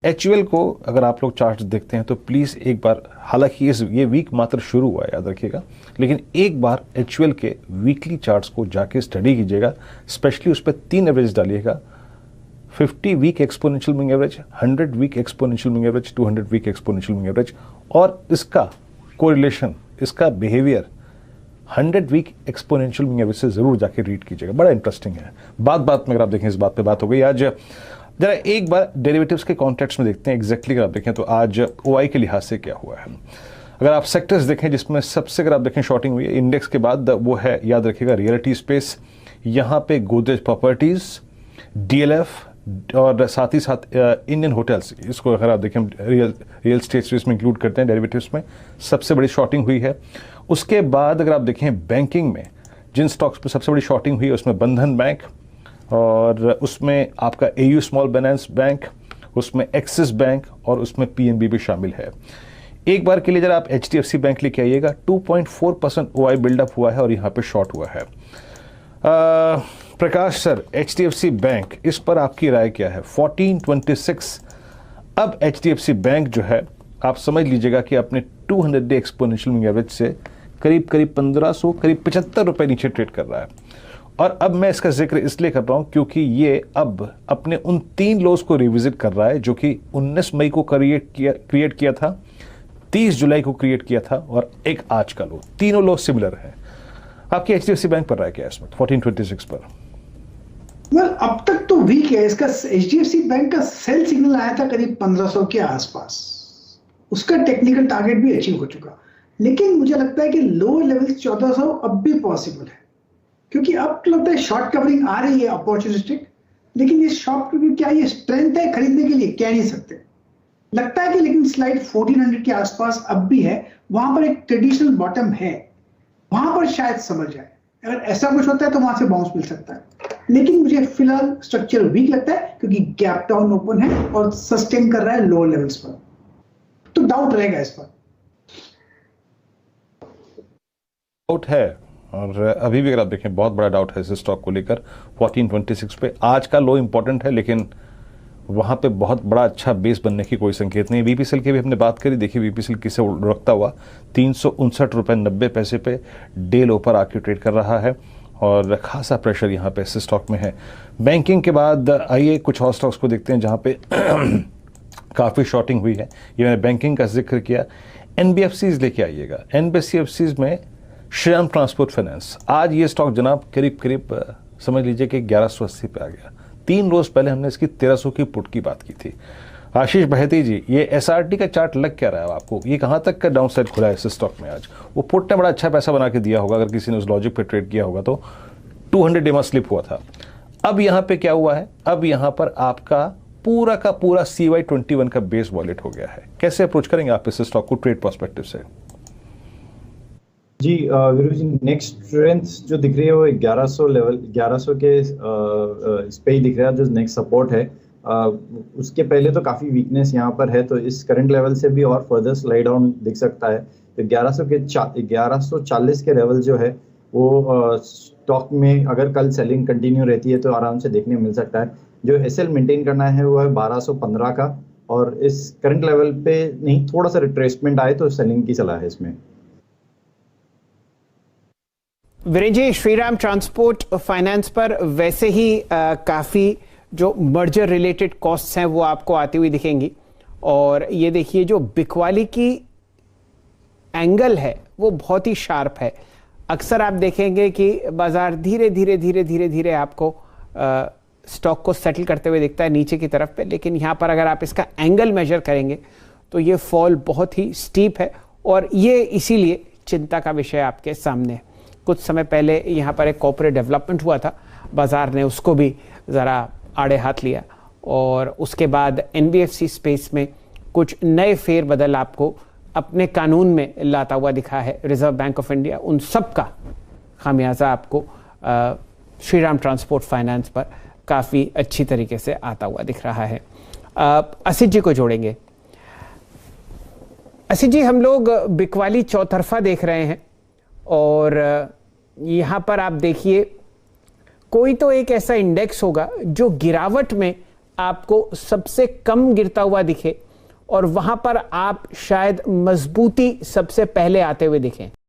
HUL को अगर आप लोग चार्ट देखते हैं तो प्लीज़ एक बार, हालांकि ये वीक मात्र शुरू हुआ है याद रखिएगा, लेकिन एक बार HUL के वीकली चार्ट्स को जाके स्टडी कीजिएगा, स्पेशली उस पर 3 एवरेज डालिएगा, 50 week exponential moving average, 100 week exponential moving average, 200 week exponential moving average, और इसका कोरिलेशन, इसका behaviour 100 week exponential moving average से जरूर जाके रीड कीजिएगा, बड़ा इंटरेस्टिंग है। बात में अगर आप देखें, इस बात पे बात हो गई। आज जरा एक बार डेरिवेटिव्स के कॉन्टेक्स्ट में देखते हैं एग्जैक्टली अगर आप देखें तो आज OI के लिहाज से क्या हुआ है। अगर आप सेक्टर्स देखें जिसमें सबसे अगर आप देखें शॉर्टिंग हुई है इंडेक्स के बाद, वो है याद रखिएगा रियलिटी स्पेस, यहाँ पे गोदरेज प्रॉपर्टीज, DLF और साथ ही साथ इंडियन होटल्स, इसको अगर आप देखें रियल स्टेट स्पेस में इंक्लूड करते हैं डेरिवेटिव्स में, सबसे बड़ी शॉर्टिंग हुई है। उसके बाद अगर आप देखें बैंकिंग में जिन स्टॉक्स पर सबसे बड़ी शॉर्टिंग हुई है उसमें बंधन बैंक, और उसमें आपका AU स्मॉल फाइनेंस बैंक, उसमें एक्सिस बैंक और उसमें PNB भी शामिल है। एक बार के लिए जरा आप HDFC बैंक लेके आइएगा, 2.4% OI बिल्डअप हुआ है और यहाँ पे शॉर्ट हुआ है। प्रकाश सर, HDFC बैंक, इस पर आपकी राय क्या है? 1426। अब HDFC बैंक जो है आप समझ लीजिएगा कि अपने 200 डे एक्सपोनेंशियल मूविंग एवरेज से करीब 1500, करीब 75 रुपए नीचे ट्रेड कर रहा है। और अब मैं इसका जिक्र इसलिए कर रहा हूं क्योंकि ये अब अपने उन 3 लोज को रिविजिट कर रहा है जो कि 19 मई को क्रिएट किया था, 30 जुलाई को क्रिएट किया था और एक आज का लो, तीनों लो सिमिलर है। आपकी HDFC बैंक पर राय क्या है इसमें 1426 पर? अब तक तो वीक है इसका। HDFC बैंक का सेल सिग्नल आया था करीब 1500 के आसपास, उसका टेक्निकल टारगेट भी अचीव हो चुका, लेकिन मुझे लगता है कि लोअर लेवल 1400 अब भी पॉसिबल है, क्योंकि अब तो लगता है शॉर्ट कवरिंग आ रही है अपॉर्चुनिस्टिक, लेकिन ये शॉर्ट कवरिंग क्या ये स्ट्रेंथ है खरीदने के लिए, कह नहीं सकते। लगता है कि लेकिन स्लाइड 1400 के आसपास अब भी है, वहां पर एक ट्रेडिशनल बॉटम है, वहां पर शायद समझ जाए। अगर ऐसा कुछ होता है तो वहां से बाउंस मिल सकता है, लेकिन मुझे फिलहाल स्ट्रक्चर वीक लगता है क्योंकि गैप डाउन ओपन है और सस्टेन कर रहा है लोअर लेवल्स पर, तो डाउट रहेगा इस पर। डाउट है, और अभी भी अगर आप देखें बहुत बड़ा डाउट है इस स्टॉक को लेकर 1426 पे। आज का लो इंपॉर्टेंट है, लेकिन वहां पे बहुत बड़ा अच्छा बेस बनने की कोई संकेत नहीं। VPCL की भी हमने बात करी, देखिए VPCL किसे रखता हुआ 359 रुपए 90 पैसे पे डे लो पर आके ट्रेड कर रहा है और खासा प्रेशर यहाँ पे इस स्टॉक में है। बैंकिंग के बाद आइए कुछ और स्टॉक्स को देखते हैं जहाँ पे काफ़ी शॉर्टिंग हुई है। ये मैंने बैंकिंग का जिक्र किया। NBFCs लेके आइएगा। NBFCs में श्रीराम ट्रांसपोर्ट फाइनेंस, आज ये स्टॉक जनाब करीब समझ लीजिए कि 1180 पे आ गया। 3 रोज पहले हमने इसकी 1300 की पुट की बात की थी। आशीष बहती जी, ये SRT का चार्ट लग क्या रहा है आपको? ये कहाँ तक का डाउन साइड खुला है इस स्टॉक में आज? वो पुट ने बड़ा अच्छा पैसा बना के दिया होगा, अगर किसी ने उस लॉजिक पे ट्रेड किया होगा तो 200 डे में स्लिप हुआ था। अब यहाँ पे क्या हुआ है? अब यहाँ पर आपका पूरा का पूरा CY21 का बेस वॉलेट हो गया है। कैसे अप्रोच करेंगे आप इस स्टॉक को ट्रेड पर्सपेक्टिव से? जी वीरू जी, नेक्स्ट स्ट्रेंथ जो दिख रही है वो 1100 लेवल, 1100 के इस पे ही दिख रहा है जो नेक्स्ट सपोर्ट है। उसके पहले तो काफी वीकनेस यहाँ पर है, तो इस करंट लेवल से भी और फर्दर स्लाइड डाउन दिख सकता है। तो 1140 के लेवल जो है वो स्टॉक में अगर कल सेलिंग कंटिन्यू रहती है तो आराम से देखने मिल सकता है। जो SL मेंटेन करना है वो है 1215 का, और इस करंट लेवल पे नहीं, थोड़ा सा रिट्रेसमेंट आए तो सेलिंग की सलाह है इसमें। वीरेंद्र जी, श्रीराम ट्रांसपोर्ट फाइनेंस पर वैसे ही काफ़ी जो मर्जर रिलेटेड कॉस्ट्स हैं वो आपको आती हुई दिखेंगी, और ये देखिए जो बिकवाली की एंगल है वो बहुत ही शार्प है। अक्सर आप देखेंगे कि बाजार धीरे धीरे आपको स्टॉक को सेटल करते हुए दिखता है नीचे की तरफ पे, लेकिन यहाँ पर अगर आप इसका एंगल मेजर करेंगे तो ये फॉल बहुत ही स्टीप है, और ये इसीलिए चिंता का विषय आपके सामने है। कुछ समय पहले यहाँ पर एक कॉर्पोरेट डेवलपमेंट हुआ था, बाजार ने उसको भी ज़रा आड़े हाथ लिया, और उसके बाद NBFC स्पेस में कुछ नए फेरबदल आपको अपने कानून में लाता हुआ दिखा है रिजर्व बैंक ऑफ इंडिया। उन सब का खामियाजा आपको श्रीराम ट्रांसपोर्ट फाइनेंस पर काफ़ी अच्छी तरीके से आता हुआ दिख रहा है। असित जी को जोड़ेंगे। असित जी, हम लोग बिकवाली चौतरफा देख रहे हैं, और यहाँ पर आप देखिए कोई तो एक ऐसा इंडेक्स होगा जो गिरावट में आपको सबसे कम गिरता हुआ दिखे और वहां पर आप शायद मजबूती सबसे पहले आते हुए दिखें।